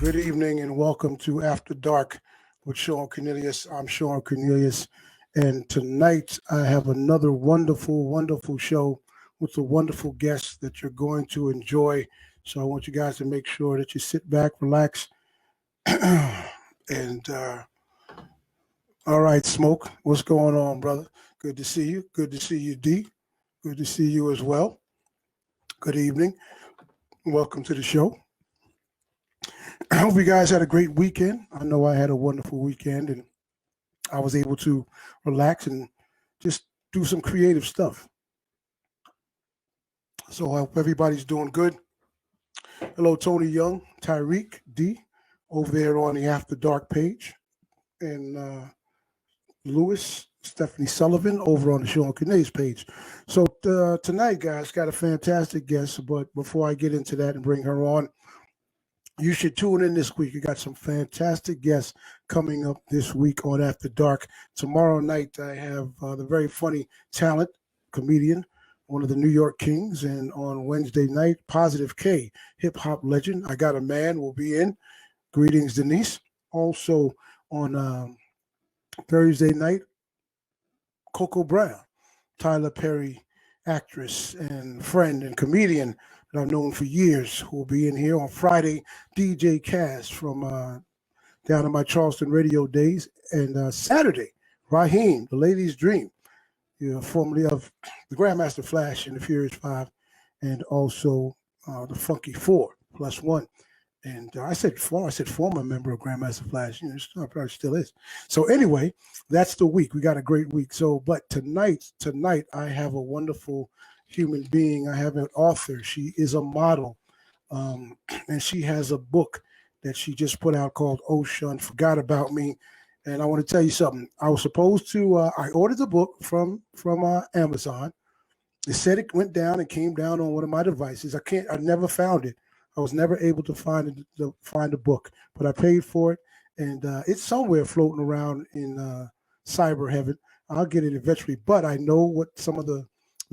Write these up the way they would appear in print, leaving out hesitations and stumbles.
Good evening and welcome to After Dark with Shawn Cornelius. I'm Shawn Cornelius, and tonight I have another wonderful, wonderful show with a wonderful guest that you're going to enjoy. So I want you guys to make sure that you sit back, relax, and all right, Smoke, what's going on, brother? Good to see you. Good to see you, D. Good to see you as well. Good evening. Welcome to the show. I hope you guys had a great weekend. I know I had a wonderful weekend and I was able to relax and just do some creative stuff. So I hope everybody's doing good. Hello, Tony Young, Tyreek, D, over there on the After Dark page, and Lewis, Stephanie Sullivan over on the Shawn Cornelius page. So tonight, guys, got a fantastic guest. But before I get into that and bring her on, you should tune in this week. You got some fantastic guests coming up this week on After Dark. Tomorrow night, I have the very funny talent comedian, one of the New York Kings. And on Wednesday night, Positive K, hip hop legend. I Got a Man will be in. Greetings, Denise. Also on Thursday night, Coco Brown, Tyler Perry actress and friend and comedian that I've known for years, who will be in here on Friday. DJ Cass from down in my Charleston radio days. And Saturday, Raheem, the Ladies' Dream, formerly of the Grandmaster Flash and the Furious Five, and also the Funky Four plus one. And I said former member of Grandmaster Flash. Probably still is. So anyway, that's the week. We got a great week. So, but tonight, I have a wonderful human being. I have an author. She is a model, and she has a book that she just put out called OSHUN Forgot About Me. And I want to tell you something. I was supposed to. I ordered the book from Amazon. It said it went down and came down on one of my devices. I never found it. I was never able to find the book, but I paid for it, and it's somewhere floating around in cyber heaven. I'll get it eventually, but I know what some of the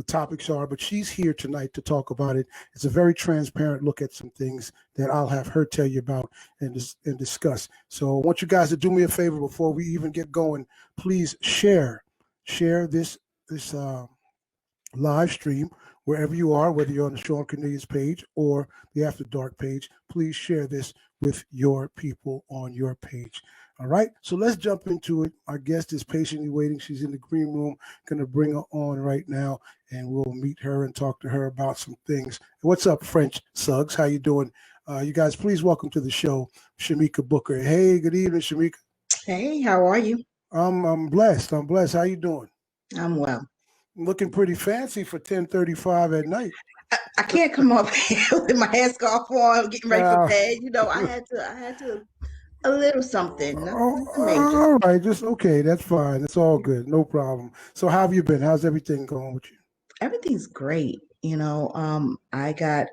topics are. But she's here tonight to talk about it. It's a very transparent look at some things that I'll have her tell you about and discuss. So I want you guys to do me a favor before we even get going. Please share this live stream wherever you are, whether you're on the Shawn Cornelius page or the After Dark page. Please share this with your people on your page. All right, so let's jump into it. Our guest is patiently waiting. She's in the green room. Going to bring her on right now, and we'll meet her and talk to her about some things. What's up, French Suggs? How you doing? You guys, please welcome to the show, Shamika Booker. Hey, good evening, Shamika. Hey, how are you? I'm blessed. How you doing? I'm well. Looking pretty fancy for 10:35 at night. I can't come up here with my headscarf on, getting ready for bed. I had to a little something. Nothing major. All right, just okay. That's fine. It's all good. No problem. So how have you been? How's everything going with you? Everything's great. I got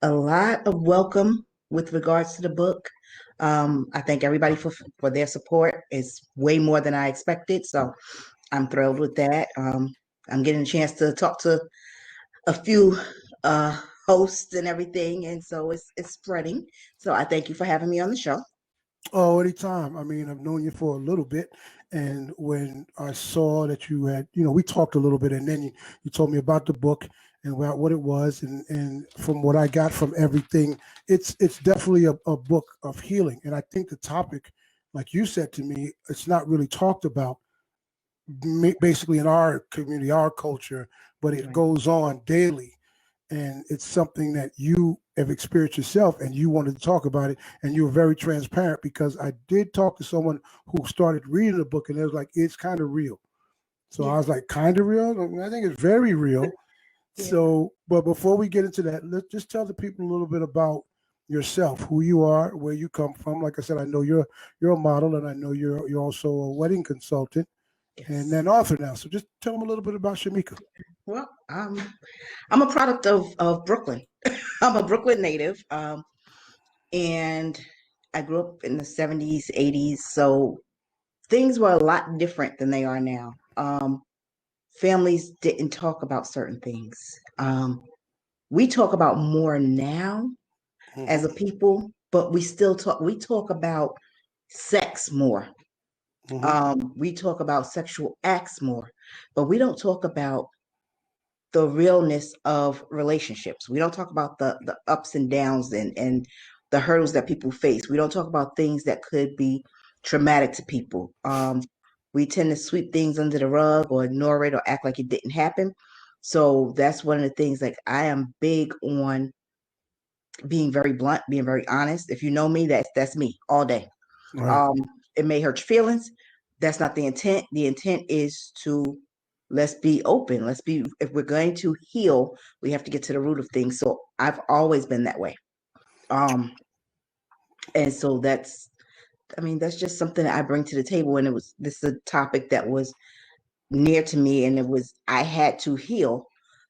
a lot of welcome with regards to the book. I thank everybody for their support. It's way more than I expected, so I'm thrilled with that. I'm getting a chance to talk to a few hosts and everything, and so it's spreading. So I thank you for having me on the show. Oh, anytime. I mean, I've known you for a little bit, and when I saw that you had, we talked a little bit, and then you told me about the book and about what it was, and from what I got from everything, it's definitely a book of healing. And I think the topic, like you said to me, it's not really talked about basically in our community, our culture, but it goes on daily. And it's something that you have experienced yourself and you wanted to talk about it. And you were very transparent, because I did talk to someone who started reading the book and it was like, it's kind of real. So I was like, kind of real? I think it's very real. Yeah. So, but before we get into that, let's just tell the people a little bit about yourself, who you are, where you come from. Like I said, I know you're a model, and I know you're also a wedding consultant. Yes. And then author now. So just tell them a little bit about Shamika. Well, I'm a product of Brooklyn. I'm a Brooklyn native, and I grew up in the 70s, 80s. So things were a lot different than they are now. Families didn't talk about certain things. We talk about more now as a people but we talk about sex more. We talk about sexual acts more, but we don't talk about the realness of relationships. We don't talk about the ups and downs and the hurdles that people face. We don't talk about things that could be traumatic to people. We tend to sweep things under the rug or ignore it or act like it didn't happen. So that's one of the things, like, I am big on being very blunt, being very honest. If you know me, that's me all day. Right. It may hurt your feelings. That's not the intent. The intent is to, let's be open. If we're going to heal, we have to get to the root of things. So I've always been that way. And so that's just something that I bring to the table. And this is a topic that was near to me, and I had to heal.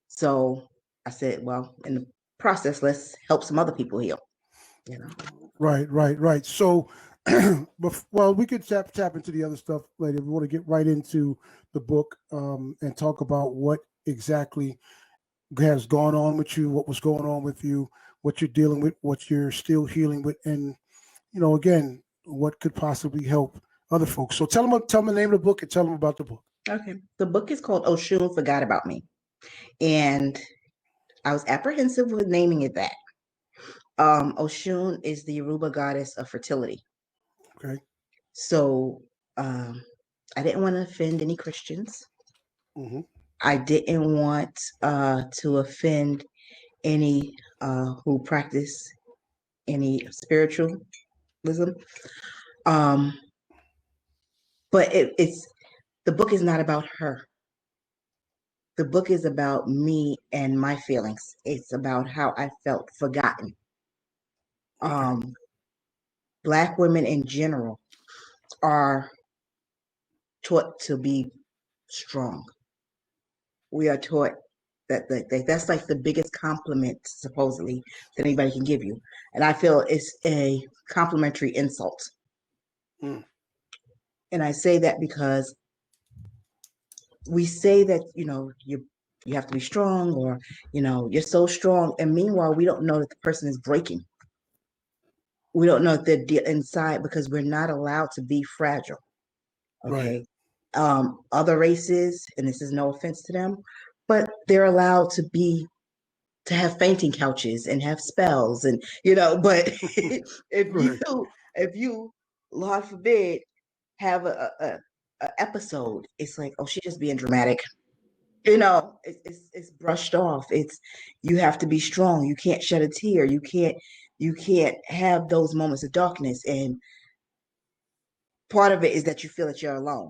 So I said, well, in the process, let's help some other people heal. Right. So, well, we could tap into the other stuff later. We want to get right into the book and talk about what exactly has gone on with you, what was going on with you, what you're dealing with, what you're still healing with, and again, what could possibly help other folks. So tell them the name of the book and tell them about the book. Okay, the book is called OSHUN Forgot About Me, and I was apprehensive with naming it that. Oshun is the Yoruba goddess of fertility. Okay. So I didn't want to offend any Christians. Mm-hmm. I didn't want to offend any who practice any spiritualism. But it's the book is not about her. The book is about me and my feelings. It's about how I felt forgotten. Black women in general are taught to be strong. We are taught that that's like the biggest compliment, supposedly, that anybody can give you. And I feel it's a complimentary insult. And I say that because we say that, you have to be strong, or, you're so strong. And meanwhile, we don't know that the person is breaking. We don't know that they're inside, because we're not allowed to be fragile. Okay. Right. Other races, and this is no offense to them, but they're allowed to have fainting couches and have spells, and but if you, Lord forbid, have a episode, it's like, oh, she's just being dramatic. It's brushed off. You have to be strong. You can't shed a tear. You can't have those moments of darkness. And part of it is that you feel that you're alone,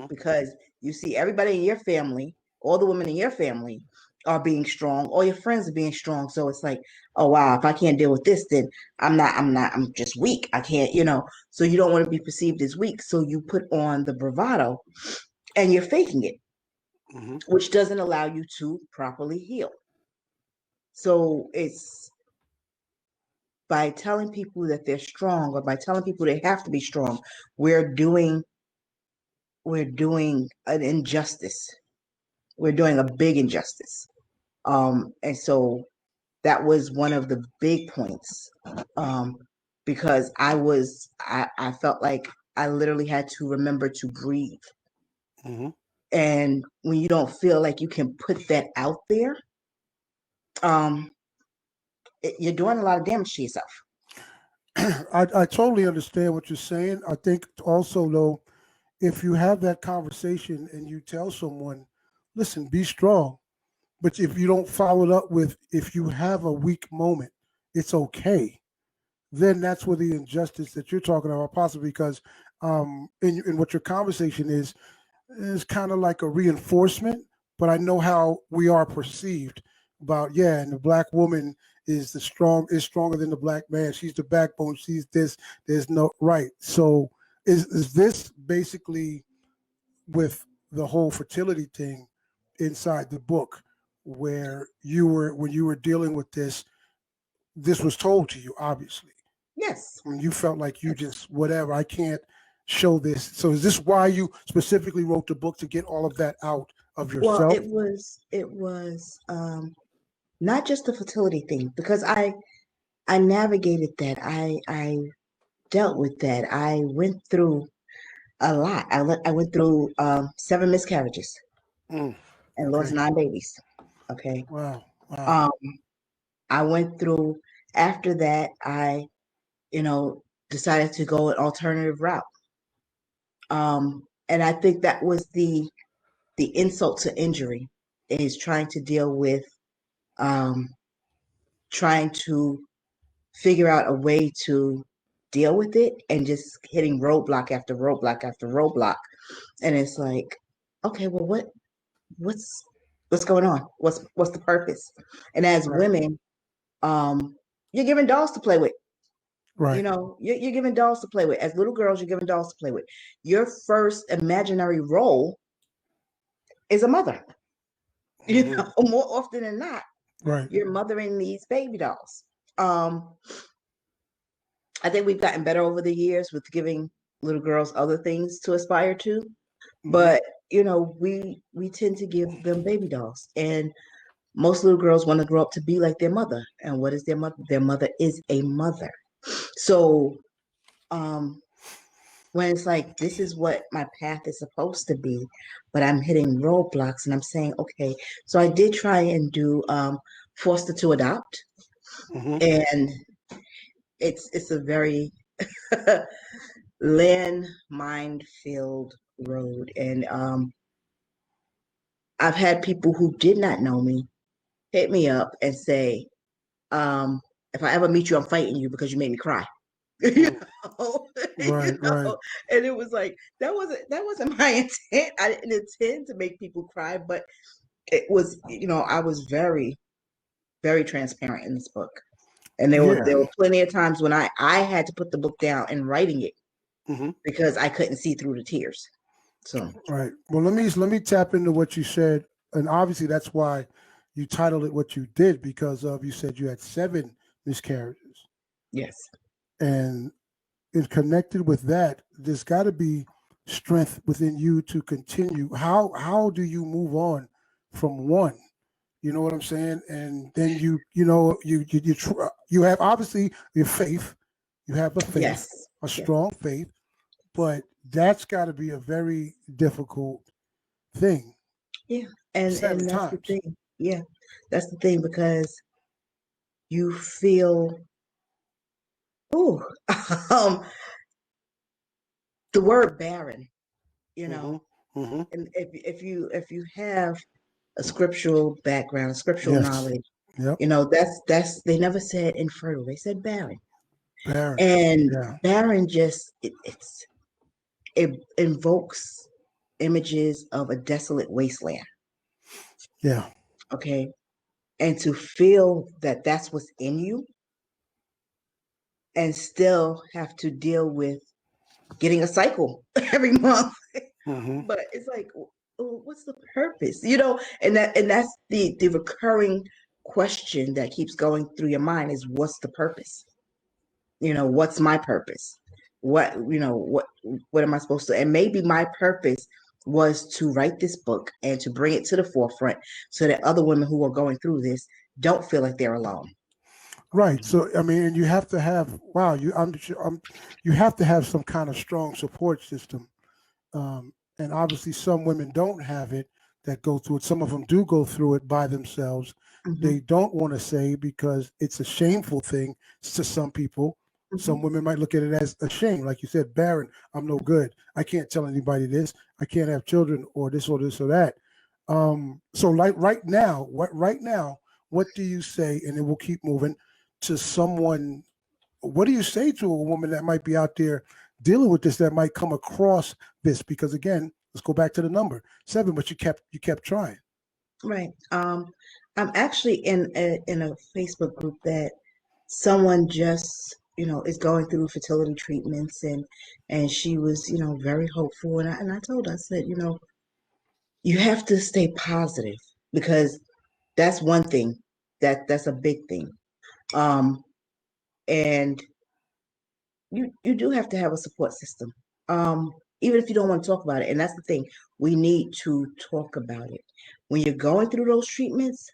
because you see everybody in your family, all the women in your family are being strong, all your friends are being strong. So it's like, oh wow, if I can't deal with this, then I'm just weak. I can't, so you don't want to be perceived as weak. So you put on the bravado and you're faking it, which doesn't allow you to properly heal. So it's by telling people that they're strong, or by telling people they have to be strong, we're doing an injustice. We're doing a big injustice. And so that was one of the big points, because I felt like I literally had to remember to breathe. And when you don't feel like you can put that out there, you're doing a lot of damage to yourself. I totally understand what you're saying. I think also, though, if you have that conversation and you tell someone, listen, be strong, but if you don't follow it up with, if you have a weak moment, it's okay, then that's where the injustice that you're talking about, possibly, because in what your conversation is kind of like a reinforcement, but I know how we are perceived about, and the black woman is stronger than the black man. She's the backbone. She's this. There's no right. So is this basically with the whole fertility thing inside the book, where when you were dealing with this was told to you, obviously. Yes. When you felt like you just whatever, I can't show this. So is this why you specifically wrote the book, to get all of that out of yourself? Well, it was not just the fertility thing, because I navigated that. I dealt with that. I went through a lot. I went through 7 miscarriages Mm, and lost okay. 9 babies. Okay. Wow. Wow. Um, I went through after that, you know, decided to go an alternative route. And I think that was the insult to injury is trying to deal with um trying to figure out a way to deal with it and just hitting roadblock after roadblock after roadblock. And it's like, okay, well what's what's going on? What's the purpose? And as Right. women, you're given dolls to play with. You Right. know, you're given dolls to play with. As little girls, you're given dolls to play with. Your first imaginary role is a mother. You Hmm. know, more often than not, Right. you're mothering these baby dolls. Um, I think we've gotten better over the years with giving little girls other things to aspire to, Hmm. but you know, we tend to give them baby dolls, and most little girls want to grow up to be like their mother. And what is their mother? Their mother is a mother. So, um, when it's like this is what my path is supposed to be, but I'm hitting roadblocks, and I'm saying, okay, so I did try and do foster to adopt, Hmm. and it's a very land minefield road. And I've had people who did not know me hit me up and say, um, if I ever meet you, I'm fighting you because you made me cry. you Mm. know, you Right. Right. know, and it was like that wasn't my intent. I didn't intend to make people cry, but it was, you know, I was very, very transparent in this book. And Yeah. there were plenty of times when I had to put the book down and writing it Hmm. because I couldn't see through the tears. So Right. Well, let me tap into what you said, and obviously that's why you titled it what you did because of you said you had 7 miscarriages, yes. and in connected with that, there's got to be strength within you to continue. How do you move on from one? You know what I'm saying? And then you have obviously your faith. You have a faith, Yes. a Yes. strong faith, but that's got to be a very difficult thing. Yeah. Seven And that's the times. thing. Yeah. That's the thing because you feel ooh, um the word barren, you Hmm. know. Hmm. And if you have a scriptural background, scriptural Yes. knowledge, Yep. you know, that's they never said infertile, they said barren. Barren. And Yeah. barren just it invokes images of a desolate wasteland. Yeah. Okay. And to feel that that's what's in you and still have to deal with getting a cycle every month. Hmm. But it's like, oh, what's the purpose? You know, and that's the recurring question that keeps going through your mind is what's the purpose? You know, what's my purpose? What am I supposed to? And maybe my purpose was to write this book and to bring it to the forefront so that other women who are going through this don't feel like they're alone. Right. So I mean, and you have to have wow. You have to have some kind of strong support system. And obviously, some women don't have it that go through it. Some of them do go through it by themselves. Hmm. They don't want to say because it's a shameful thing to some people. Some Hmm. women might look at it as a shame, like you said, barren. I'm no good. I can't tell anybody this. I can't have children, or this, or this, or that. So, like right now, what do you say? And then we'll keep moving to someone. What do you say to a woman that might be out there dealing with this, that might come across this? Because again, let's go back to the number 7, but you kept trying. Right. I'm actually in a Facebook group that someone just, you know, is going through fertility treatments, and she was, you know, very hopeful, and I told her, I said, you know, you have to stay positive because that's one thing that's a big thing. Um, and you do have to have a support system. Even if you don't want to talk about it. And that's the thing. We need to talk about it. When you're going through those treatments,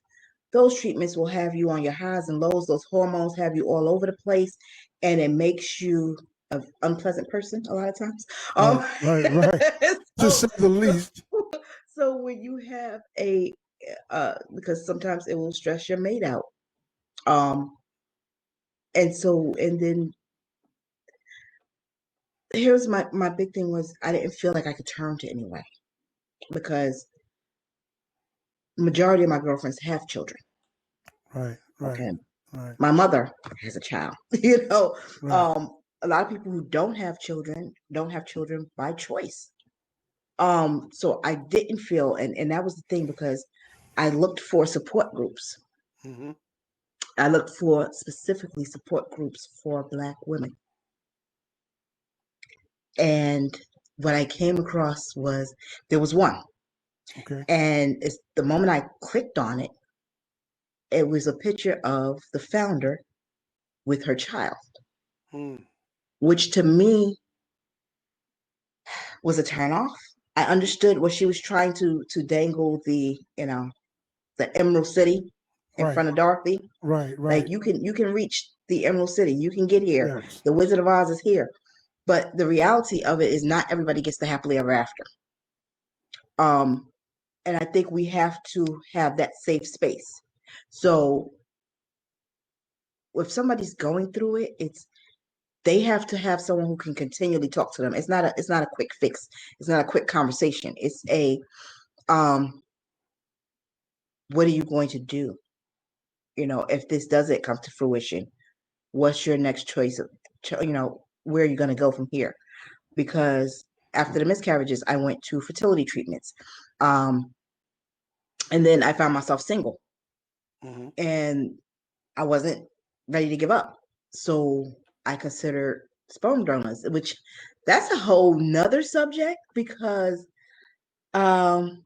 those treatments will have you on your highs and lows. Those hormones have you all over the place, and it makes you an unpleasant person a lot of times. Right. To say the least. So when you have because sometimes it will stress your mate out. And then here's my big thing was I didn't feel like I could turn to anyone because majority of my girlfriends have children. Right. Okay. My mother has a child, Right. A lot of people who don't have children by choice. So I didn't feel, and that was the thing, because I looked for support groups. Mm-hmm. I looked for specifically support groups for Black women. And what I came across there was one. Okay. And it's the moment I clicked on it, it was a picture of the founder with her child, which to me was a turnoff. I understood what she was trying to dangle the Emerald City in front of Dorothy. Right. Like you can reach the Emerald City, you can get here. Yes. The Wizard of Oz is here. But the reality of it is not everybody gets the happily ever after. And I think we have to have that safe space. So if somebody's going through it, they have to have someone who can continually talk to them. It's not a quick fix. It's not a quick conversation. It's what are you going to do? If this doesn't come to fruition, what's your next choice? Where are you going to go from here? Because after the miscarriages, I went to fertility treatments. And then I found myself single. Mm-hmm. And I wasn't ready to give up. So I considered sperm donors, which that's a whole nother subject, because the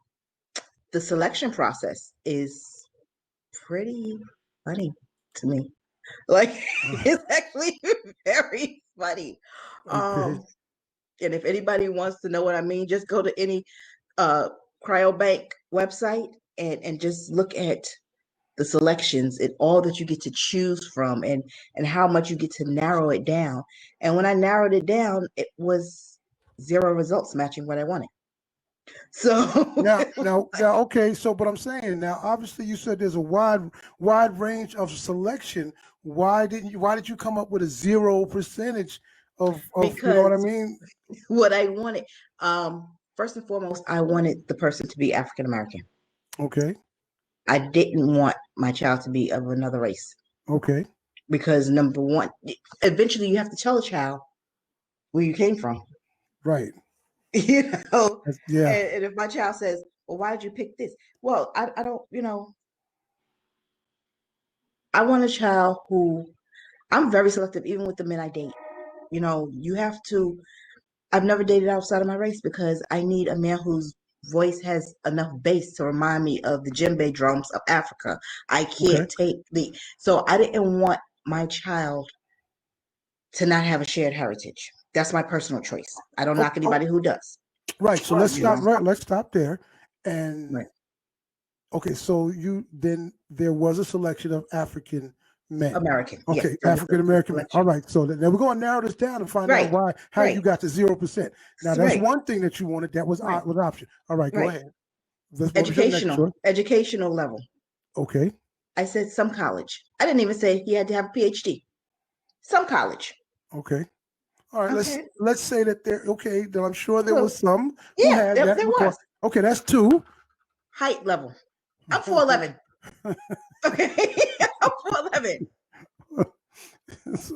selection process is pretty funny to me. Like, it's actually very funny. Okay. And if anybody wants to know what I mean, just go to any cryobank website and just look at the selections and all that you get to choose from, and how much you get to narrow it down. And when I narrowed it down, it was 0 results matching what I wanted. So now, okay. So, but I'm saying now, obviously, you said there's a wide range of selection. Why did you come up with a 0% of because, you know what I mean? What I wanted, first and foremost, I wanted the person to be African American. Okay. I didn't want my child to be of another race. Okay. Because number one, eventually you have to tell a child where you came from. Right. Yeah. And if my child says, well, why did you pick this? Well, I don't, I want a child who, I'm very selective, even with the men I date. I've never dated outside of my race because I need a man whose voice has enough bass to remind me of the djembe drums of Africa. I can't take so I didn't want my child to not have a shared heritage. That's my personal choice. I don't knock anybody who does. Right. So let's stop. Right. Let's stop there. And okay. So then there was a selection of African men. American. Okay. Yes, African American men. All right. So then we're going to narrow this down and find out how you got to 0%. Now that's one thing that you wanted. That was option. All right. Go ahead. Educational level. Okay. I said some college. I didn't even say he had to have a PhD. Some college. Okay. All right. Okay. Let's say that then I'm sure there was some. Yeah, there was. Okay, that's 2. Height level. I'm 4'11". Okay. I'm 4'11".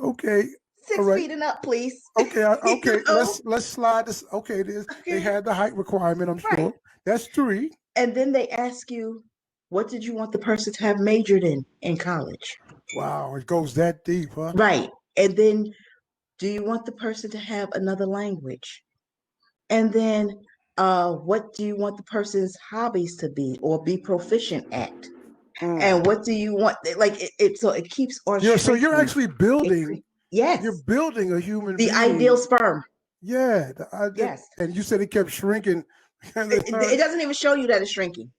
Okay. 6 feet and up, please. Okay. Okay. Let's slide this. Okay. They had the height requirement, I'm sure. That's 3. And then they ask you, what did you want the person to have majored in college? Wow, it goes that deep, huh? Right. And then, do you want the person to have another language? And then, what do you want the person's hobbies to be or be proficient at? And what do you want? Like so it keeps on. Yeah. So you're actually building. Yes. You're building a human being. The ideal sperm. Yeah. Yes. And you said it kept shrinking. It doesn't even show you that it's shrinking.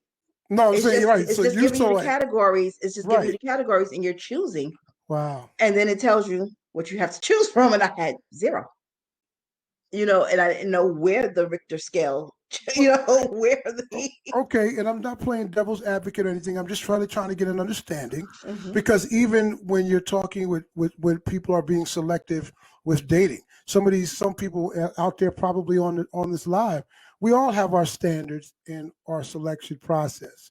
No, I'm saying right. It's So just you giving you saw the it. categories. It's just giving you Right. the categories, and you're choosing. Wow. And then it tells you what you have to choose from. And I had 0. And I didn't know where the Richter scale, where the. Okay, and I'm not playing devil's advocate or anything. I'm just trying to get an understanding, Mhm. because even when you're talking with when people are being selective with dating, some people out there probably on this live, we all have our standards in our selection process,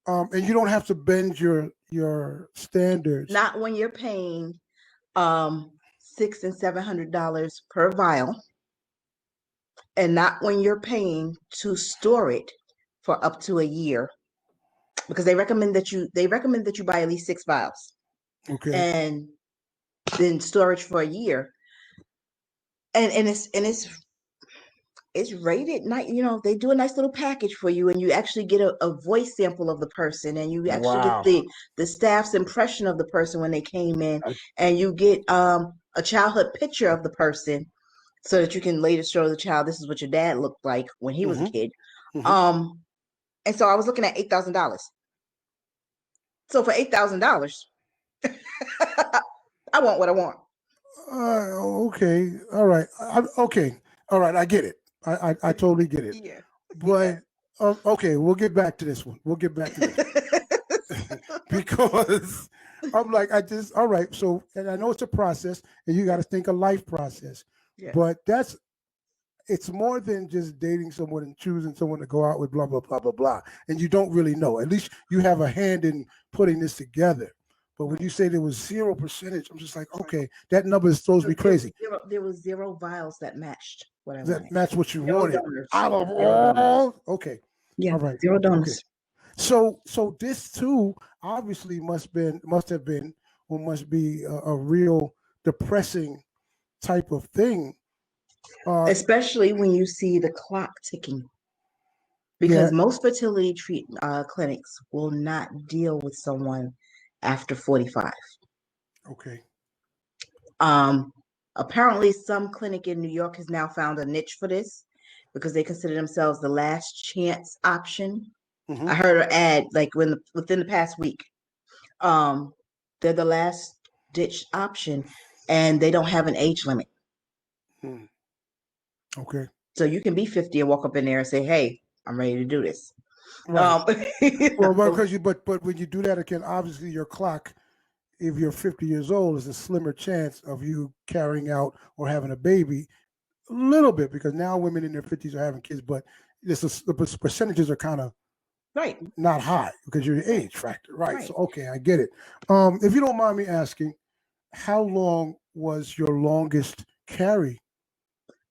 and you don't have to bend your standards. Not when you're paying $600 and $700 per vial, and not when you're paying to store it for up to a year, because they recommend that you buy at least 6 vials Okay. and then storage for a year. And it's rated nice. They do a nice little package for you, and you actually get a voice sample of the person, and you actually get Wow. the staff's impression of the person when they came in, I- and you get a childhood picture of the person, so that you can later show the child, this is what your dad looked like when he was a Mhm. kid. Mhm. And so I was looking at $8,000. So for $8,000, I want what I want. Okay. All right. Okay. All right. I get it. I totally get it. Yeah. But okay, we'll get back to this one. We'll get back to this because I'm like, all right. So, and I know it's a process, and you got to think a life process, Yeah. but it's more than just dating someone and choosing someone to go out with, blah blah blah blah blah, and you don't really know. At least you have a hand in putting this together. But when you say there was 0%, I'm just like, okay, that number throws me crazy. There was 0 vials that matched what I That wanted. match what you 0 wanted donors. out of 0 donors. all. Okay, Yeah, all right, 0 okay. donors. So this too obviously must have been or must be a real depressing type of thing. Especially when you see the clock ticking, Yeah. because most fertility clinics will not deal with someone after 45. Okay. Apparently, some clinic in New York has now found a niche for this, because they consider themselves the last chance option. Mm-hmm. I heard an ad like within the past week. They're the last ditch option, and they don't have an age limit. Hmm. Okay. So you can be 50 and walk up in there and say, "Hey, I'm ready to do this." Right. Well, So, because but when you do that again, obviously your clock, if you're 50 years old, is a slimmer chance of you carrying out or having a baby. A little bit, because now women in their 50s are having kids, but the percentages are kind of right, not high because you're your right, age factor, right? right. So okay, I get it. If you don't mind me asking, how long was your longest carry?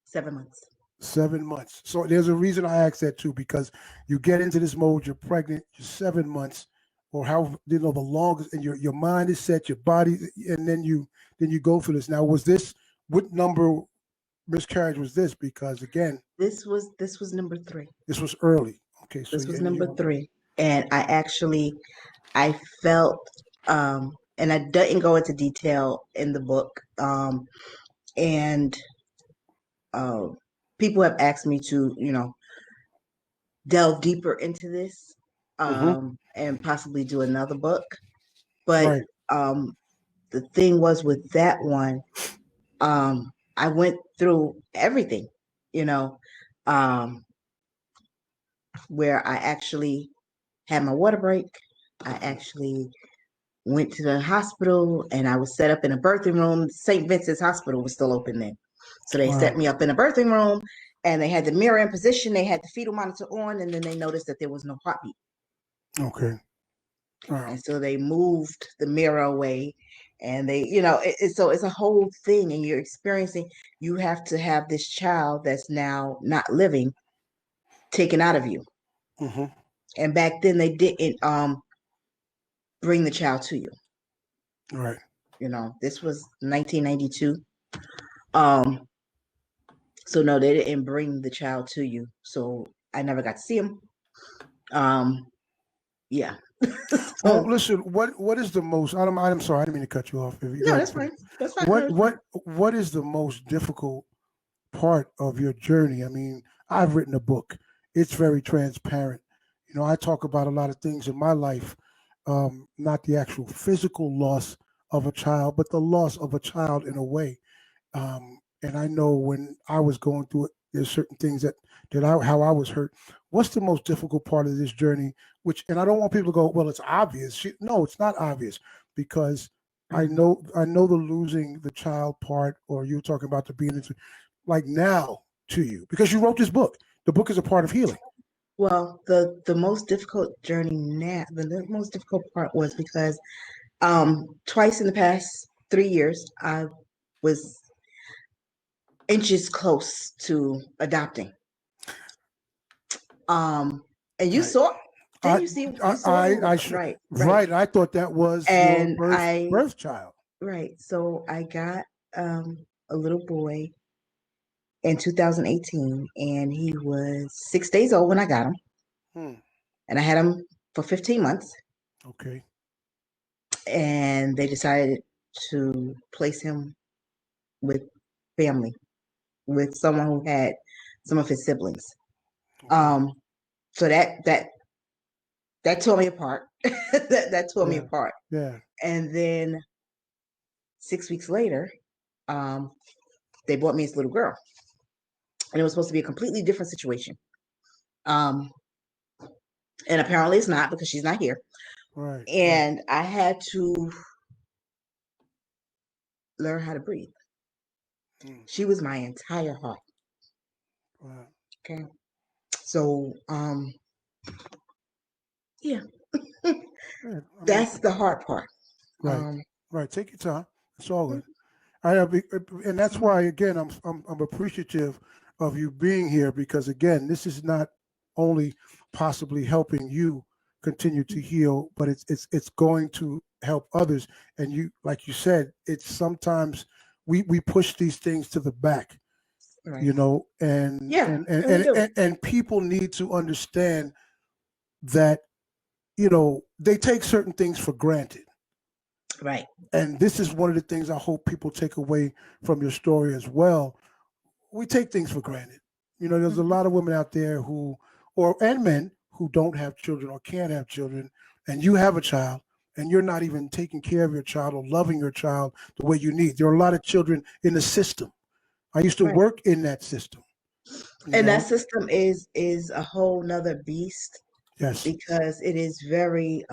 7 months. 7 months. So there's a reason I asked that too, because you get into this mode, you're pregnant, you're 7 months, or how the longest, and your mind is set, your body, and then you go for this. Now, what number miscarriage was this? Because again, This was number 3. this was early. Okay, so This was and number you 3, and I felt, and I didn't go into detail in the book, and uh, people have asked me to, delve deeper into this, Mhm. and possibly do another book. But Right. The thing was with that one, I went through everything, you know, um, where I actually had my water break. I actually went to the hospital, and I was set up in a birthing room. St. Vincent's Hospital was still open then. So they set Wow. me up in a birthing room, and they had the mirror in position. They had the fetal monitor on, and then they noticed that there was no heartbeat. Okay. Wow. And so they moved the mirror away, and so it's a whole thing, and you're experiencing, you have to have this child that's now not living taken out of you. Mhm. And back then they didn't bring the child to you. Right. This was 1992. Um, so no, they didn't bring the child to you. So I never got to see him. Yeah. Well, So listen. What is the most? I'm sorry. I didn't mean to cut you off. If you go no, ahead that's and finish. fine. That's fine. What what what is the most difficult part of your journey? I mean, I've written a book. It's very transparent. I talk about a lot of things in my life, not the actual physical loss of a child, but the loss of a child in a way. And I know when I was going through it, there's certain things how I was hurt. What's the most difficult part of this journey? And I don't want people to go, well, it's obvious. No, it's not obvious, because Mhm. I know the losing the child part, or you were talking about the being into, like, now to you, because you wrote this book. The book is a part of healing. Well, the most difficult journey now, the most difficult part was because twice in the past 3 years, I was inches close to adopting. Um, and you Right. saw, didn't I, you see, you saw I should, right, right. right. I thought that was your And birth child. right. So I got a little boy in 2018, and he was 6 days old when I got him, Hmm. and I had him for 15 months, Okay. and they decided to place him with family, with someone who had some of his siblings. Okay. Um, so that tore me apart. That tore me Yeah. apart. Yeah. And then 6 weeks later, um, they brought me this little girl, and it was supposed to be a completely different situation. Um, and apparently it's not, because she's not here. Right. Right. And I had to learn how to breathe. Hmm. She was my entire heart. Right. Okay. So, yeah, Yeah. I mean, that's the hard part. right. Um, Right. Take your time. It's all good. I have, and that's mhm, why, again, I'm appreciative of you being here, because, again, this is not only possibly helping you continue to heal, but it's going to help others. And you, like you said, it's sometimes we push these things to the back, right. Yeah, and we do. and people need to understand that, they take certain things for granted. Right. And this is one of the things I hope people take away from your story as well. We take things for granted. There's a Mhm. lot of women out there and men who don't have children or can't have children, and you have a child, and you're not even taking care of your child or loving your child the way you need. There are a lot of children in the system. I used to Right. work in that system. You And that know, system is a whole nother beast, yes, because it is very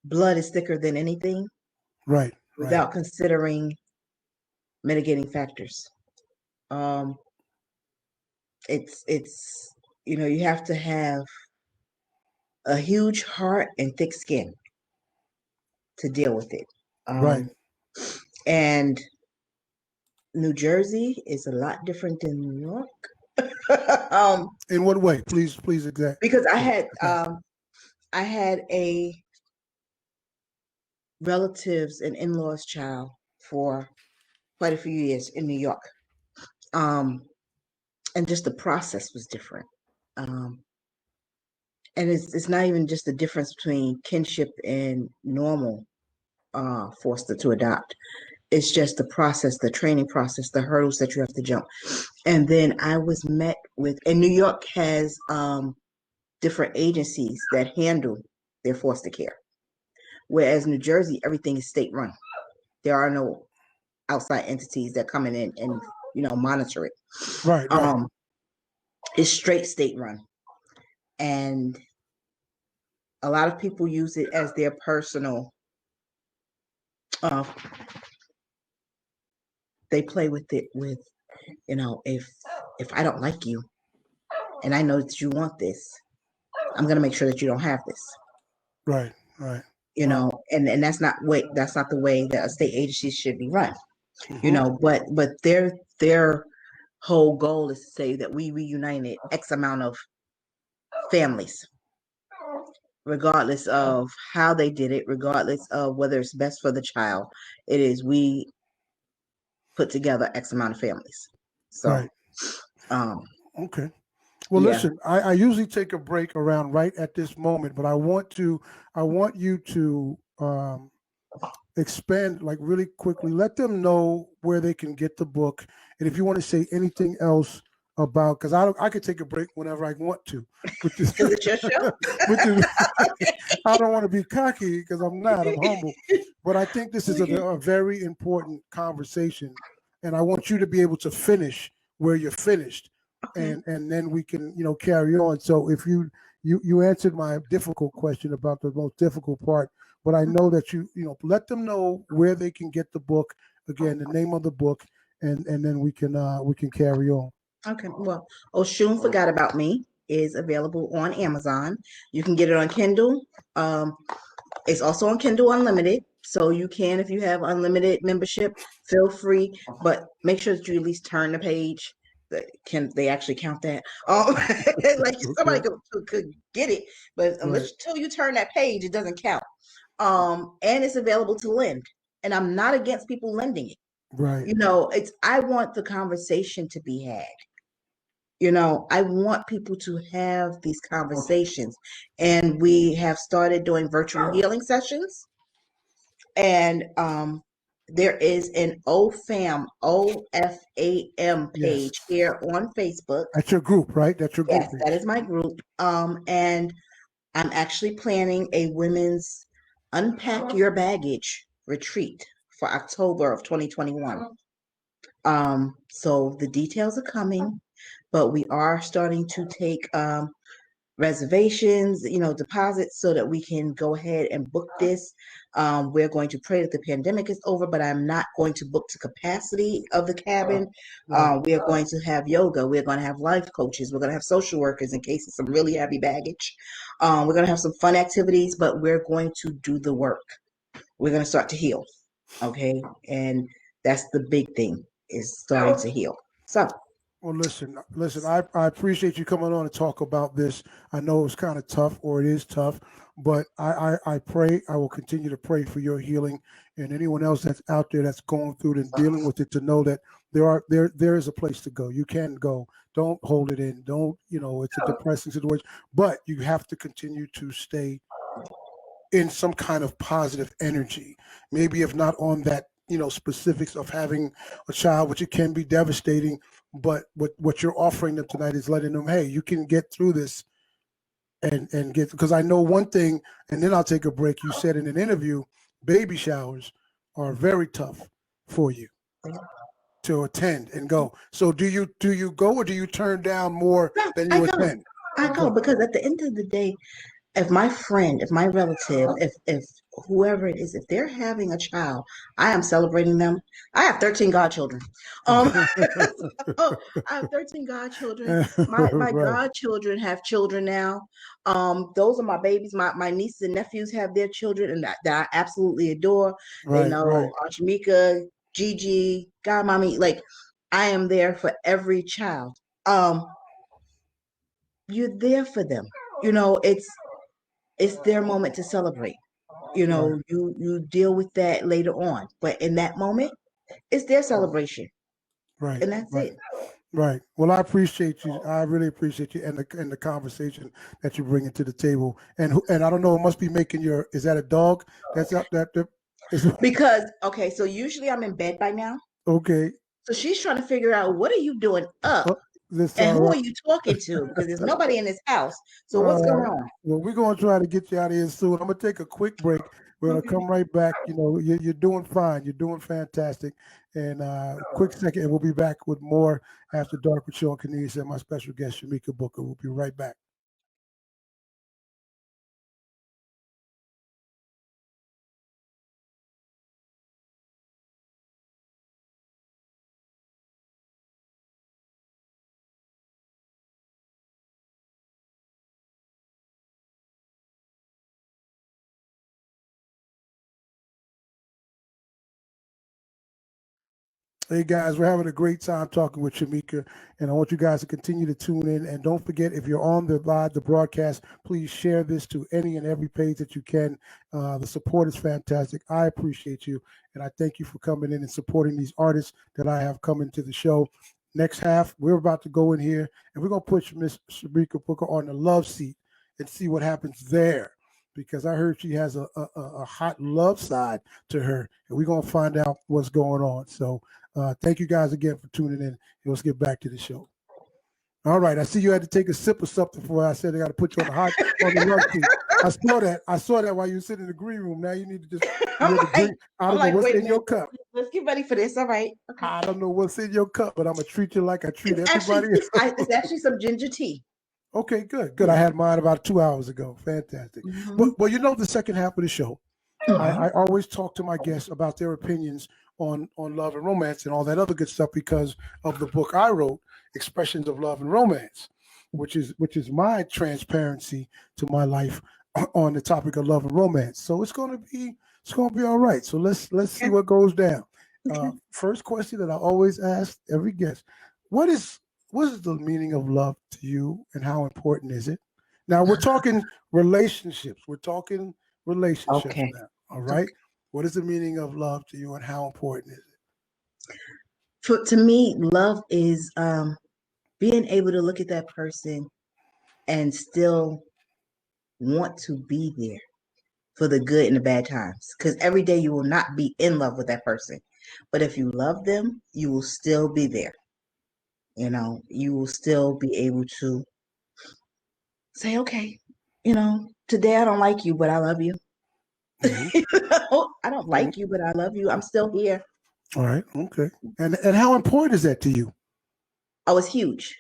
blood is thicker than anything, right, right, without considering mitigating factors. Um, it's you have to have a huge heart and thick skin to deal with it. right. And New Jersey is a lot different than New York. In what way? Please, exact. Because Yeah, okay. I had a relatives and in-laws child for quite a few years in New York. Um, and just the process was different. Um, and it's not even just the difference between kinship and normal foster to adopt. It's just the process, the training process, the hurdles that you have to jump. And then I was met with, and New York has different agencies that handle their foster care, whereas New Jersey, everything is state run. There are no outside entities that come in and monitor it. Right, right, Um, it's straight state run, and a lot of people use it as their personal. Uh, they play with it with if I don't like you and I know that you want this, I'm gonna make sure that you don't have this. right, right. You Wow. know, and that's not the way that a state agency should be run. Hmm. But their whole goal is to say that we reunited X amount of families, regardless of how they did it, regardless of whether it's best for the child. It is we put together X amount of families. So, Right. um, Okay. Well, yeah, listen, I usually take a break around right at this moment, but I want you to expand, like, really quickly. Let them know where they can get the book, and if you want to say anything else about, because I could take a break whenever I want to, which is Is it your show? which is I don't want to be cocky because I'm not. I'm humble, but I think this is a very important conversation, and I want you to be able to finish where you're finished, Okay. and then we can carry on. So if you answered my difficult question about the most difficult part, but I know that you let them know where they can get the book, again, the name of the book, and then we can carry on. Okay. Well, OSHUN Forgot About Me is available on Amazon. You can get it on Kindle. It's also on Kindle Unlimited. So you can, if you have unlimited membership, feel free, but make sure that you at least turn the page. Can they actually count that? Like somebody could get it, but until you turn that page, it doesn't count. And it's available to lend. And I'm not against people lending it. Right. I want the conversation to be had. I want people to have these conversations. And we have started doing virtual healing sessions. And there is an OFAM page here on Facebook. That's your group, right? That's your group. Yes, that is my group. And I'm actually planning a women's Unpack Your Baggage retreat for October of 2021. So the details are coming, but we are starting to take reservations, deposits, so that we can go ahead and book this. We're going to pray that the pandemic is over, but I'm not going to book to capacity of the cabin. We are going to have yoga. We're going to have life coaches. We're going to have social workers in case of some really heavy baggage. We're going to have some fun activities, but we're going to do the work. We're going to start to heal. Okay. And that's the big thing, is starting to heal. So, well, listen. I appreciate you coming on and talk about this. I know it's kind of tough, or it is tough, but I pray, I will continue to pray for your healing, and anyone else that's out there that's going through it and dealing with it, to know that there is a place to go. You can go. Don't hold it in. Don't, it's a depressing situation, but you have to continue to stay in some kind of positive energy. Maybe if not on that, specifics of having a child, which it can be devastating, but what you're offering them tonight is letting them, hey, you can get through this and get, because I know one thing, and then I'll take a break. You said in an interview, baby showers are very tough for you to attend and go. So do you go, or do you turn down more than you attend? I go, because at the end of the day, if my friend, if my relative, if whoever it is, if they're having a child, I am celebrating them. I have 13 godchildren. I have 13 godchildren. My godchildren have children now. Those are my babies. My nieces and nephews have their children, and that I absolutely adore. Aunt Shamika, Gigi, Godmommy. Like, I am there for every child. You're there for them. It's their moment to celebrate. You deal with that later on, but in that moment, it's their celebration. Right. And that's it. Right. Well, I appreciate you. I really appreciate you, and the conversation that you bring into the table. And I don't know, it must be making your, is that a dog that's up because, okay, so usually I'm in bed by now. Okay. So she's trying to figure out, what are you doing up? And who are you talking to? Because there's nobody in this house. So what's going on? Well, we're going to try to get you out of here soon. I'm going to take a quick break. We're going to come right back. You're doing fine. You're doing fantastic. And quick second, and we'll be back with more After Dark with Shawn Cornelius and my special guest, Shamika Booker. We'll be right back. Hey guys, we're having a great time talking with Shamika, and I want you guys to continue to tune in. And don't forget, if you're on the broadcast, please share this to any and every page that you can. The support is fantastic. I appreciate you, and I thank you for coming in and supporting these artists that I have coming to the show. Next half, we're about to go in here, and we're going to put Miss Shamika Booker on the love seat and see what happens there, because I heard she has a hot love side to her, and we're going to find out what's going on. So thank you guys again for tuning in. Let's get back to the show. All right. I see you had to take a sip of something before I said I got to put you on the love seat. I saw that. I saw that while you were sitting in the green room. Now you need to just drink. I don't know what's in your cup. Let's get ready for this. All right. Okay. I don't know what's in your cup, but I'm gonna treat you like I treat everybody else. It's actually some ginger tea. Okay, good. Yeah. I had mine about 2 hours ago. Fantastic. But the second half of the show, I always talk to my guests about their opinions on love and romance and all that other good stuff because of the book I wrote, Expressions of Love and Romance, which is my transparency to my life on the topic of love and romance. So it's gonna be all right. So let's see what goes down. First question that I always ask every guest: what is the meaning of love to you, and how important is it? Now we're talking relationships. We're talking relationships now. All right. Okay. What is the meaning of love to you, and how important is it? To me, love is being able to look at that person and still want to be there for the good and the bad times. Because every day you will not be in love with that person. But if you love them, you will still be there. You will still be able to say, okay, today I don't like you, but I love you. I don't like you, but I love you. I'm still here. All right. Okay. And how important is that to you? Oh, it's huge.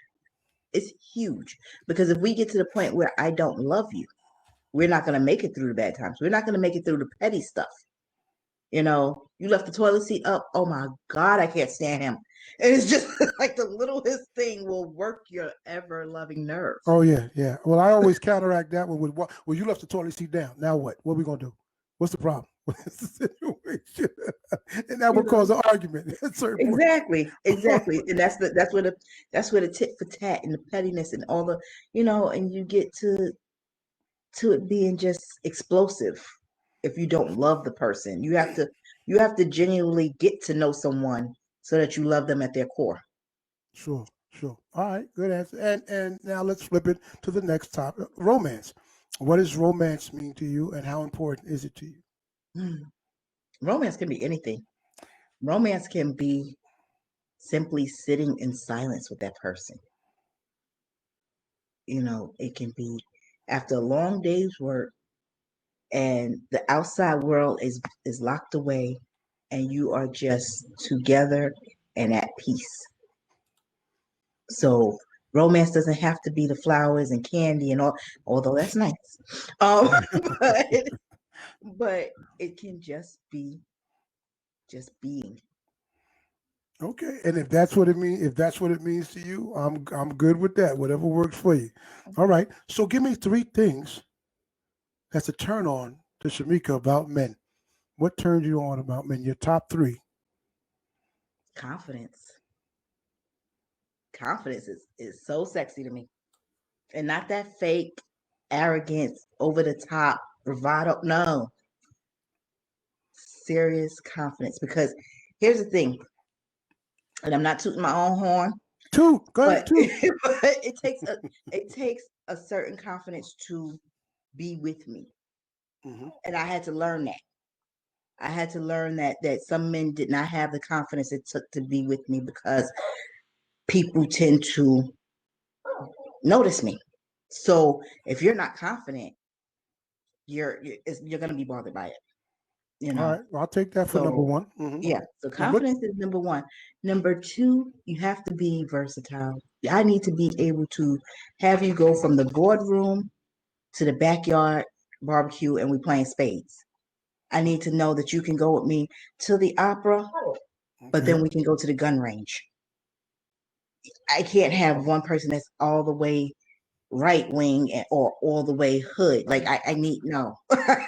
It's huge. Because if we get to the point where I don't love you, we're not going to make it through the bad times. We're not going to make it through the petty stuff. You left the toilet seat up. Oh my God, I can't stand him. And it's just like the littlest thing will work your ever loving nerve. Oh yeah, yeah. Well, I always counteract that one with what? Well, you left the toilet seat down. Now what? What are we gonna do? What's the problem? What's the situation? And that would cause an argument. Exactly. And that's where the tit for tat and the pettiness and all the and you get to it being just explosive. If you don't love the person, you have to genuinely get to know someone so that you love them at their core. Sure. All right, good answer. And now let's flip it to the next topic: romance. What does romance mean to you, and how important is it to you? Romance can be anything. Romance can be simply sitting in silence with that person. It can be after a long day's work and the outside world is locked away and you are just together and at peace. So romance doesn't have to be the flowers and candy and all, although that's nice. But it can just be being. Okay, and if that's what it means to you, I'm good with that. Whatever works for you. All right. So give me 3 things that's a turn on to Shamika about men. What turns you on about men? Your top 3. Confidence. Confidence is so sexy to me, and not that fake arrogance, over the top bravado. No, serious confidence. Because here's the thing, and I'm not tooting my own horn. Go ahead, toot. But it takes a certain confidence to be with me, and I had to learn that. I had to learn that some men did not have the confidence it took to be with me because people tend to notice me. So if you're not confident, you're going to be bothered by it. All right, I'll take that for number 1. Yeah, so confidence is number 1. Number 2, you have to be versatile. I need to be able to have you go from the boardroom to the backyard barbecue and we playing spades. I need to know that you can go with me to the opera, but then we can go to the gun range. I can't have one person that's all the way right wing or all the way hood. Like I need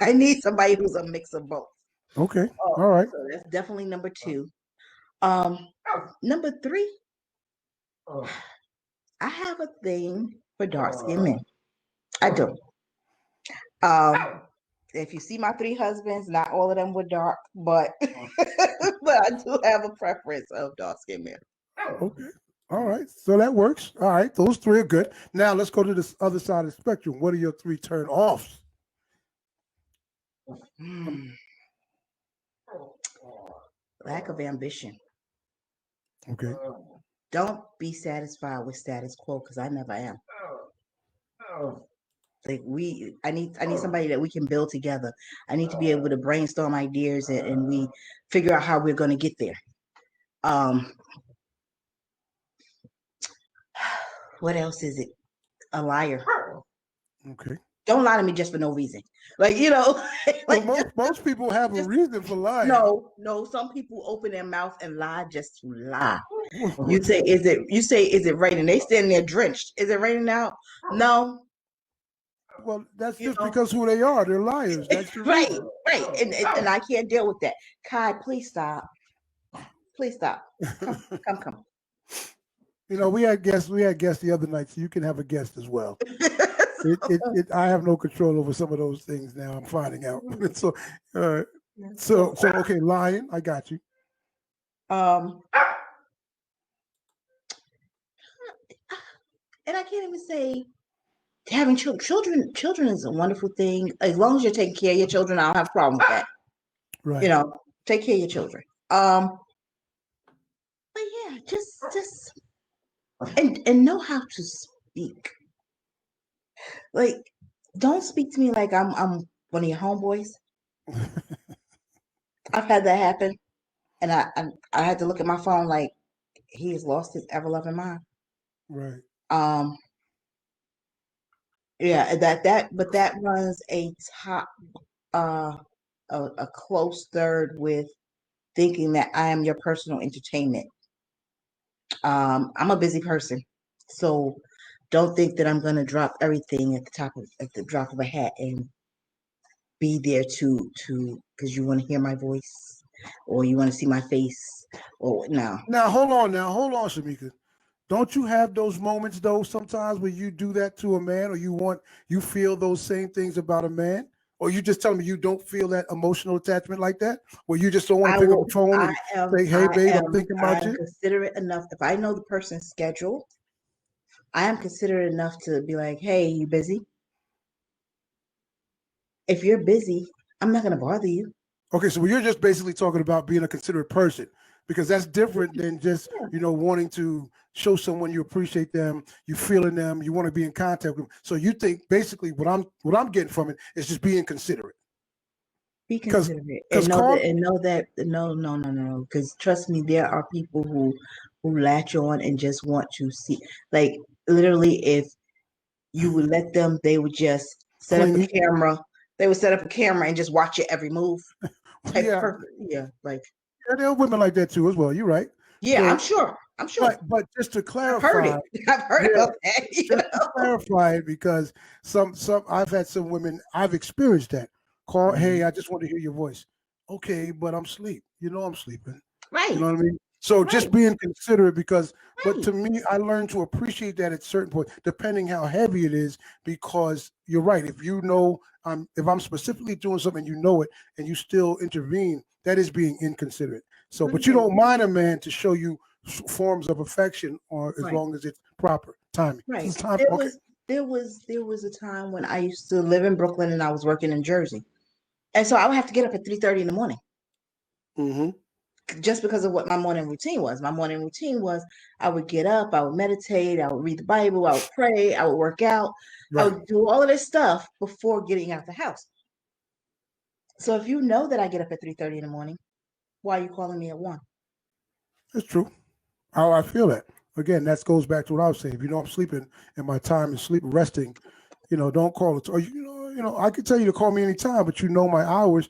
I need somebody who's a mix of both. Okay. All right. So that's definitely number 2. Number 3, I have a thing for dark skinned men. I do. If you see my 3 husbands, not all of them were dark, but but I do have a preference of dark skinned men. Okay. All right. So that works. All right. Those 3 are good. Now let's go to this other side of the spectrum. What are your 3 turn offs? Lack of ambition. Okay. don't be satisfied with status quo, because I never am. Like I need somebody that we can build together. I need to be able to brainstorm ideas, and we figure out how we're going to get there. What else is it? A liar. Okay. Don't lie to me just for no reason. Like, like well, most people have a reason for lying. No. Some people open their mouth and lie just to lie. You say, is it raining? They stand there drenched. Is it raining out? No. Well, that's just because who they are. They're liars. That's the reason. Right. And I can't deal with that. Kai, please stop. Please stop. Come. We had guests the other night, so you can have a guest as well. I have no control over some of those things now. I'm finding out. So okay, lying. I got you. And I can't even say having children. Children is a wonderful thing. As long as you're taking care of your children, I don't have a problem with that. Right. Take care of your children. But yeah, just and know how to speak. Like, don't speak to me like I'm one of your homeboys. I've had that happen, and I had to look at my phone like he has lost his ever loving mind. Right. Yeah, but that runs a top a close third with thinking that I am your personal entertainment. I'm a busy person, so don't think that I'm gonna drop everything at the drop of a hat and be there to because you want to hear my voice or you want to see my face or no. Now hold on, Shamika. Don't you have those moments though sometimes where you do that to a man, or you feel those same things about a man? Or you just tell me you don't feel that emotional attachment like that, where you just don't want to pick up the phone and say, "Hey, babe, I'm thinking about you." I am considerate enough. If I know the person's schedule, I am considerate enough to be like, "Hey, you busy?" If you're busy, I'm not going to bother you. Okay, so you're just basically talking about being a considerate person, because that's different than just wanting to show someone you appreciate them, you feeling them, you want to be in contact with them. So you think basically what I'm getting from it is just being considerate. Be considerate and know that no. Because trust me, there are people who latch on and just want to see. Like literally, if you would let them, they would just set up a camera. They would set up a camera and just watch your every move. Yeah, like there are women like that too as well. You're right. Yeah, so, I'm sure. But just to clarify, I've heard about that. Just to clarify it, because some I've had some women, I've experienced that. Call, hey, I just want to hear your voice. Okay, but I'm asleep. I'm sleeping. Right. You know what I mean? So just being considerate, because, but to me, I learned to appreciate that at certain points, depending how heavy it is, because you're right. If if I'm specifically doing something, it, and you still intervene, that is being inconsiderate. So, but you don't mind a man to show you forms of affection, or as long as it's proper timing. Right. There was a time when I used to live in Brooklyn and I was working in Jersey, and so I would have to get up at 3:30 in the morning. Mm-hmm. Just because of what my morning routine was. My morning routine was I would get up, I would meditate, I would read the Bible, I would pray, I would work out, I would do all of this stuff before getting out the house. So if you know that I get up at 3:30 in the morning, why are you calling me at 1? That's true. How I feel that. Again, that goes back to what I was saying. If you know I'm sleeping and my time is sleep resting, don't call it. Or I could tell you to call me anytime, but my hours.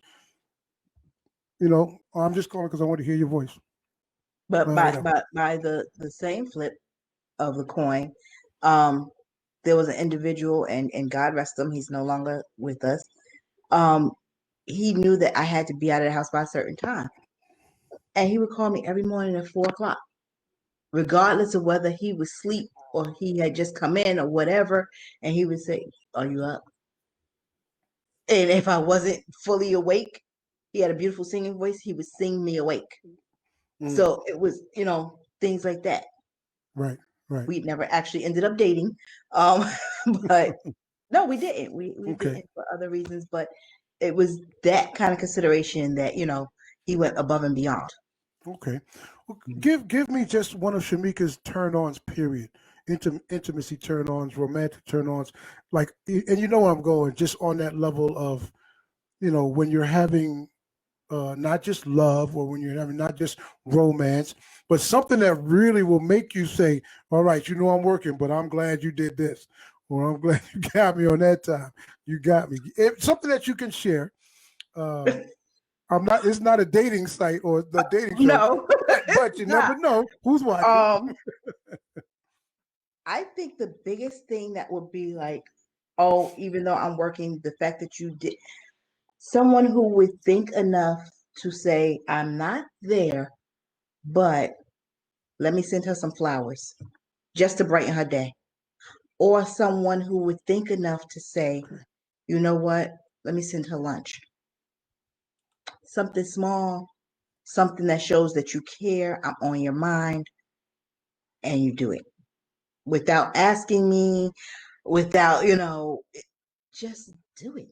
I'm just calling because I want to hear your voice. But by the same flip of the coin, there was an individual, and God rest him, he's no longer with us. He knew that I had to be out of the house by a certain time, and he would call me every morning at 4:00, regardless of whether he was asleep or he had just come in or whatever. And he would say, "Are you up?" And if I wasn't fully awake, he had a beautiful singing voice. He would sing me awake. So it was, things like that. Right. We never actually ended up dating. But no, we didn't. We didn't for other reasons, but it was that kind of consideration that, he went above and beyond. Okay. Give me just one of Shamika's turn-ons. Period. Intimacy turn-ons, romantic turn-ons, like, and you know where I'm going. Just on that level of, when you're having not just love, or when you're having not just romance, but something that really will make you say, "All right, I'm working, but I'm glad you did this," or "I'm glad you got me on that time. You got me." Something that you can share. I'm not. It's not a dating site or the dating show, No, but you never know who's watching. I think the biggest thing that would be like, oh, even though I'm working, the fact that you did, someone who would think enough to say, I'm not there, but let me send her some flowers just to brighten her day. Or someone who would think enough to say, you know what, let me send her lunch. Something small, something that shows that you care, I'm on your mind, and you do it without asking me, without, just do it.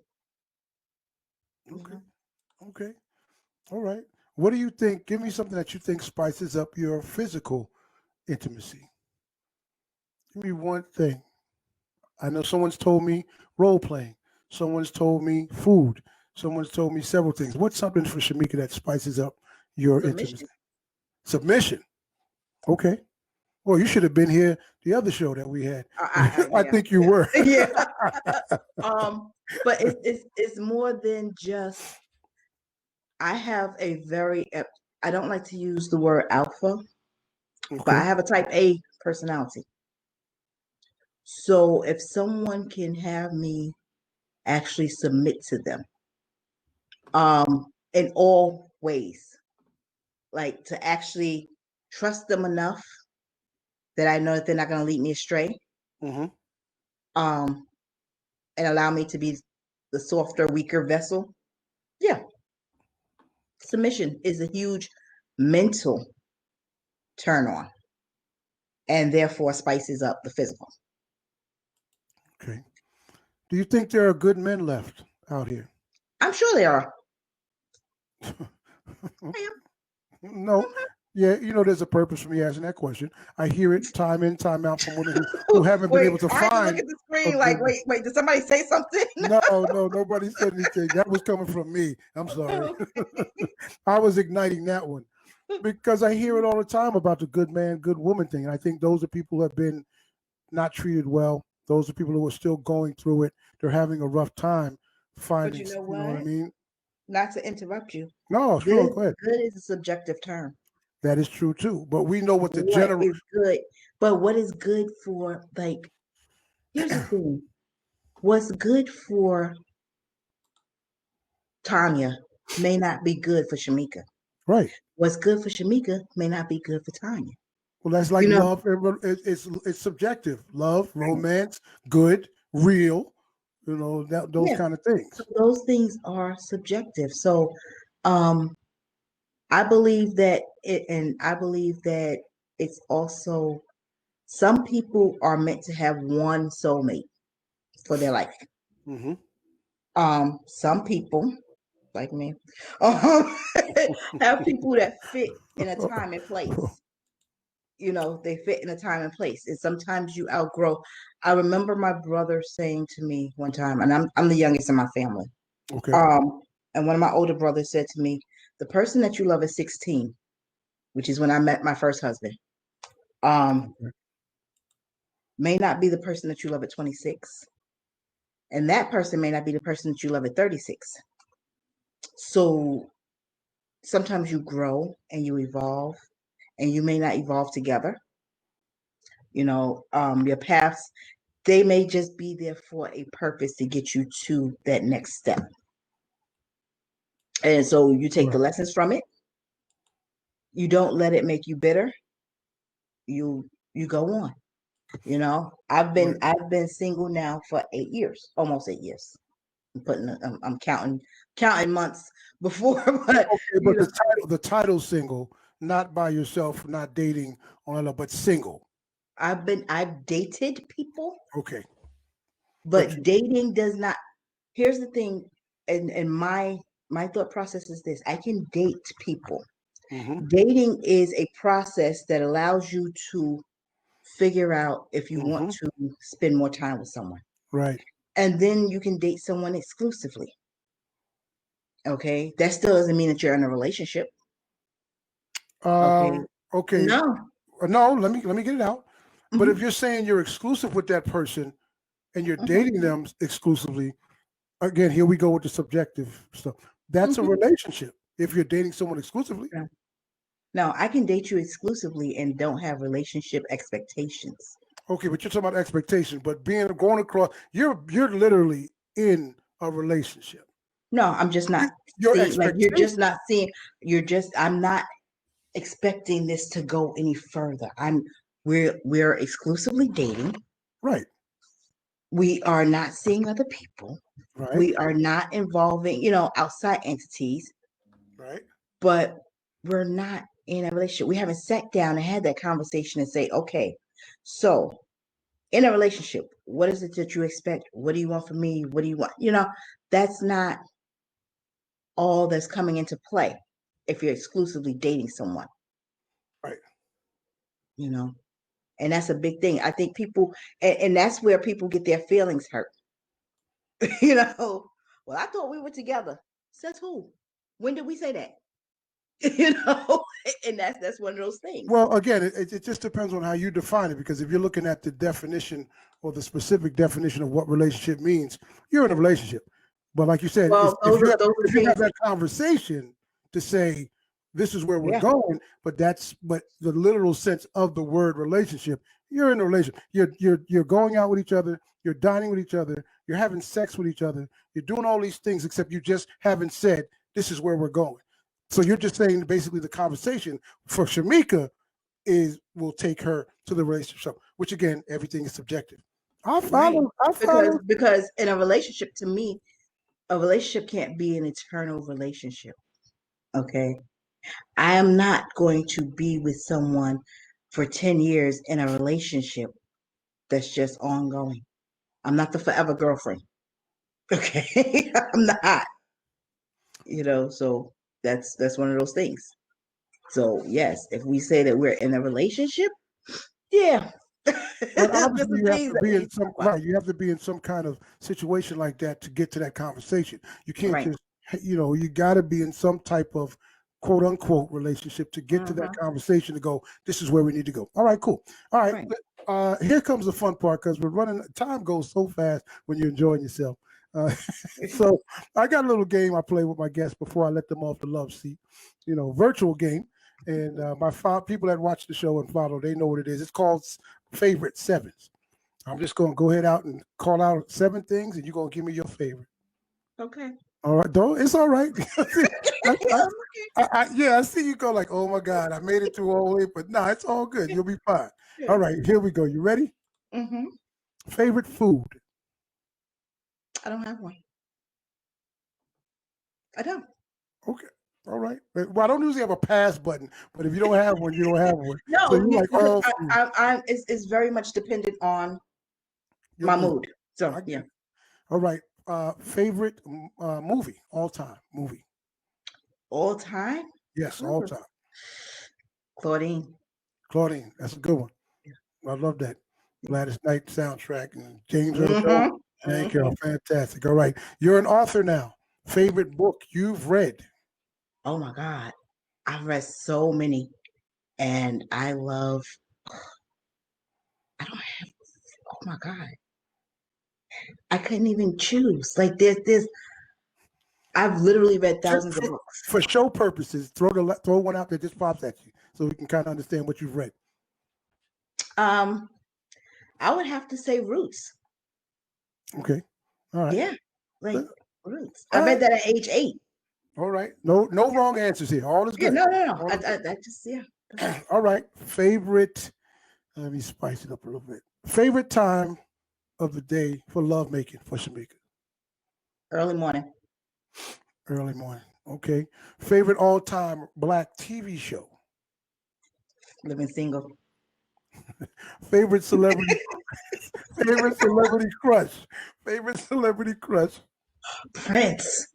Okay. Okay. All right. What do you think? Give me something that you think spices up your physical intimacy. Give me one thing. I know someone's told me role playing. Someone's told me food. Someone's told me several things. What's something for Shamika that spices up your intimacy? Submission. Submission. Okay. Well, you should have been here the other show that we had. I Yeah. think you were. Yeah. But it's more than just. I have I don't like to use the word alpha, but I Okay. have a type A personality. So if someone can have me actually submit to them, in all ways, like to actually trust them enough that I know that they're not going to lead me astray, Mm-hmm. and allow me to be the softer, weaker vessel. Yeah, submission is a huge mental turn on, and therefore spices up the physical. Okay. Do you think there are good men left out here? I'm sure there are. No. Yeah, there's a purpose for me asking that question. I hear it time in, time out from women who haven't been Wait, able to I had to look find at the a screen like, good. wait, did somebody say something? No, nobody said anything. That was coming from me. I'm sorry. I was igniting that one because I hear it all the time about the good man, good woman thing. And I think those are people who have been not treated well. Those are people who are still going through it. They're having a rough time But finding, you know you know what I what? mean? Not to interrupt you. No, sure, Good, go ahead. good is a subjective term. That is true too. But we know what the What general. is good? But what is good for, like, here's the thing. What's good for Tanya may not be good for Shamika. Right. What's good for Shamika may not be good for Tanya. Well, that's like You know, love. It's subjective. Love, romance, good, real. Those yeah. kind of So things. those things are subjective. So, um, I believe that I believe that it's also some people are meant to have one soulmate for their life. Mm-hmm. Some people, like me, um, have people that fit in a time and place. They fit in a time and place, and sometimes you outgrow. I remember my brother saying to me one time, and I'm the youngest in my family. Okay. Um, and one of my older brothers said to me, "The person that you love at 16, which is when I met my first husband, um, Okay. may not be the person that you love at 26, and that person may not be the person that you love at 36. So sometimes you grow and you evolve, and you may not evolve together. Your paths, they may just be there for a purpose to get you to that next step. And so you take the Right. lessons from it. You don't let it make you bitter. You go on. Right. I've been single now for 8 years, almost 8 years. I'm counting months before, but Okay, but the title single, not by yourself, not dating on, but single. I've dated people, Okay. But but dating does not. Here's the thing, and my thought process is this: I can date people, Dating is a process that allows you to figure out if you want to spend more time with someone. Right. And then you can date someone exclusively. Okay. That still doesn't mean that you're in a relationship. Okay. Okay. No. No, let me get it out. But if you're saying you're exclusive with that person and you're dating them exclusively, again, here we go with the subjective stuff. That's a relationship if you're dating someone exclusively. No, I can date you exclusively and don't have relationship expectations. Okay, but you're talking about expectations. But going across, you're literally in a relationship. No, I'm just not seeing, like you're just not seeing. I'm not expecting this to go any further. We're exclusively dating. Right. We are not seeing other people. Right. We are not involving, outside entities. Right. But we're not in a relationship. We haven't sat down and had that conversation and say, okay, so in a relationship, what is it that you expect? What do you want from me? What do you want? That's not all that's coming into play if you're exclusively dating someone. Right. And that's a big thing. I think people, and that's where people get their feelings hurt. Well, I thought we were together. Says who? When did we say that? And that's one of those things. Well, again, it just depends on how you define it, because if you're looking at the definition or the specific definition of what relationship means, you're in a relationship. But like you said, if you have that conversation to say, this is where we're going, but the literal sense of the word relationship, you're in a relationship. You're going out with each other, you're dining with each other, you're having sex with each other, you're doing all these things, except you just haven't said, this is where we're going. So you're just saying basically the conversation for Shamika will take her to the relationship, which again, everything is subjective. I follow. Because in a relationship, to me, a relationship can't be an eternal relationship. Okay. I am not going to be with someone for 10 years in a relationship that's just ongoing. I'm not the forever girlfriend. Okay. I'm not. So that's one of those things. So yes, if we say that we're in a relationship, yeah. But obviously you have to be in some kind of situation like that to get to that conversation. You can't just you got to be in some type of quote unquote relationship to get to that conversation to go, this is where we need to go. All right, cool. All right. Here comes the fun part, because time goes so fast when you're enjoying yourself. So I got a little game I play with my guests before I let them off the love seat, virtual game. And my people that watch the show and follow, they know what it is. It's called Favorite Sevens. I'm just going to go ahead out and call out 7 things, and you're going to give me your favorite. Okay. All right, it's all right. I see you go like, oh my God, I made it through all the way, but no, it's all good. You'll be fine. All right, here we go. You ready? Favorite food? I don't have one. I don't. Okay. All right. Well, I don't usually have a pass button, but if you don't have one, you don't have one. No, so it's very much dependent on my mood. So yeah. All right. Favorite movie, all time movie. All time? Yes, all time. Claudine, that's a good one. Yeah. I love that. Gladys Knight soundtrack and James Earl. Thank you. Fantastic. All right. You're an author now. Favorite book you've read? Oh my God. I've read so many, and I don't have, oh my God. I couldn't even choose. Like there's I've literally read thousands of books. For show purposes, throw one out that just pops at you so we can kind of understand what you've read. I would have to say Roots. Okay. All right. Yeah. Like Roots. I read that at age 8. All right. No wrong answers here. All is good. Yeah, no. I just, All right. Favorite, let me spice it up a little bit. Favorite time of the day for lovemaking for Shamika? Early morning. Early morning. Okay. Favorite all-time Black TV show? Living Single. Favorite celebrity? Favorite celebrity crush? Favorite celebrity crush? Prince.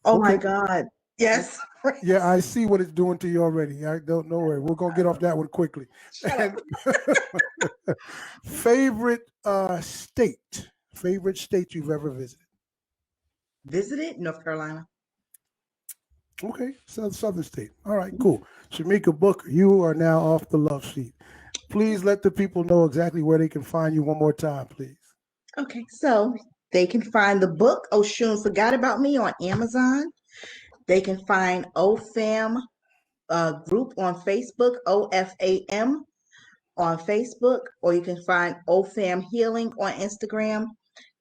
Oh my God. Yes. Yeah, I see what it's doing to you already. I don't know where. We're gonna get off that one quickly. Shut up. Favorite state you've ever visited? Visited North Carolina. Okay, Southern state. All right, cool. Shamika Booker, you are now off the love sheet. Please let the people know exactly where they can find you one more time, please. Okay, so they can find the book OSHUN Forgot About Me on Amazon. They can find OFAM group on Facebook, OFAM on Facebook, or you can find OFAM Healing on Instagram.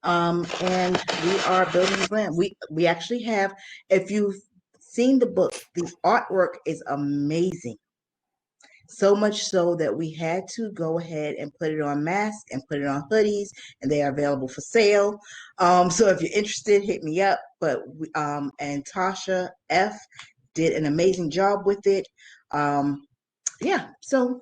And we are building a brand. We actually have, if you've seen the book, the artwork is amazing. So much so that we had to go ahead and put it on masks and put it on hoodies, and they are available for sale. So if you're interested, hit me up. But and Tasha F did an amazing job with it. Yeah, so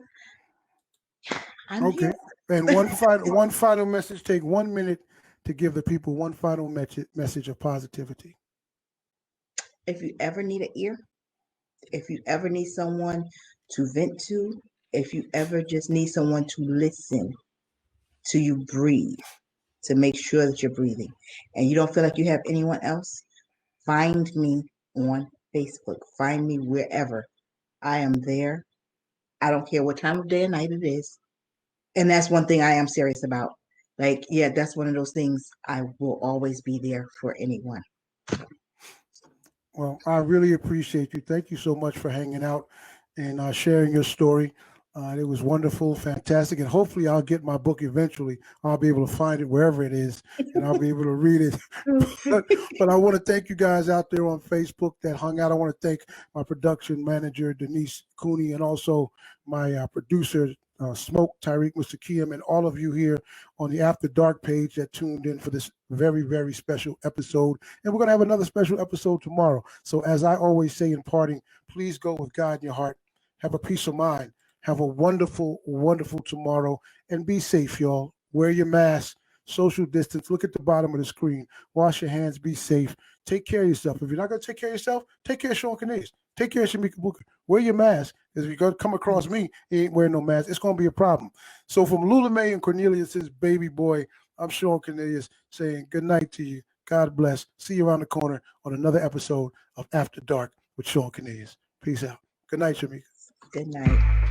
I'm Okay. here. And one final message. Take 1 minute to give the people one final message of positivity. If you ever need an ear, if you ever need someone to vent to, if you ever just need someone to listen to you breathe, to make sure that you're breathing, and you don't feel like you have anyone else, find me on Facebook. Find me wherever. I am there. I don't care what time of day or night it is. And that's one thing I am serious about. Like, yeah, that's one of those things. I will always be there for anyone. Well, I really appreciate you. Thank you so much for hanging out and sharing your story. It was wonderful, fantastic, and hopefully I'll get my book eventually. I'll be able to find it wherever it is, and I'll be able to read it. but I want to thank you guys out there on Facebook that hung out. I want to thank my production manager, Denise Cooney, and also my producer, Smoke, Tyreek, Mr. Kiem, and all of you here on the After Dark page that tuned in for this very, very special episode. And we're going to have another special episode tomorrow. So as I always say in parting, please go with God in your heart. Have a peace of mind. Have a wonderful, wonderful tomorrow. And be safe, y'all. Wear your mask. Social distance. Look at the bottom of the screen. Wash your hands. Be safe. Take care of yourself. If you're not going to take care of yourself, take care of Shawn Cornelius. Take care of Shamika Booker. Wear your mask. Because if you're going to come across me, he ain't wearing no mask. It's going to be a problem. So from Lula Mae and Cornelius's baby boy, I'm Shawn Cornelius saying good night to you. God bless. See you around the corner on another episode of After Dark with Shawn Cornelius. Peace out. Good night, Shamika. Good night.